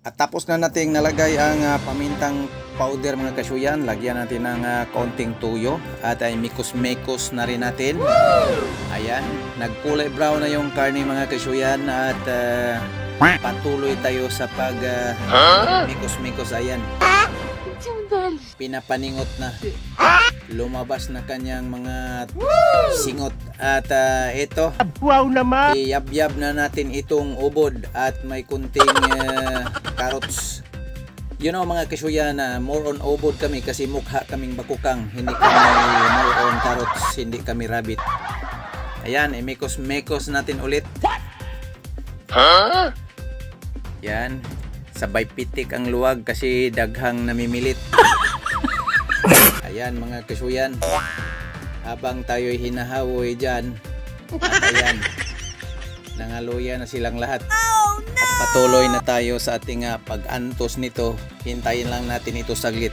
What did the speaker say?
At tapos na nating nalagay ang pamintang powder mga kasuyan. Lagyan natin ng konting tuyo at ay mikos-mikos na rin natin. Ayan, nagkulay brown na yung karne mga kasuyan at patuloy tayo sa pag mikos-mikos. Ayan, pinapaningot na, lumabas na kanyang mga singot at ito, wow naman, iyab-yab na natin itong ubod at may kunting carrots. You know mga kasuyan, more on ubod kami kasi mukha kaming bakukang, hindi kami more on carrots, hindi kami rabbit. Ayan, imikos-mikos natin ulit. Yan, sabay pitik ang luwag kasi daghang namimilit. Ayan mga kasuyan, habang tayo'y hinahawoy dyan, ayan, nangaluya na silang lahat. At patuloy na tayo sa ating pag-antos nito. Hintayin lang natin ito saglit.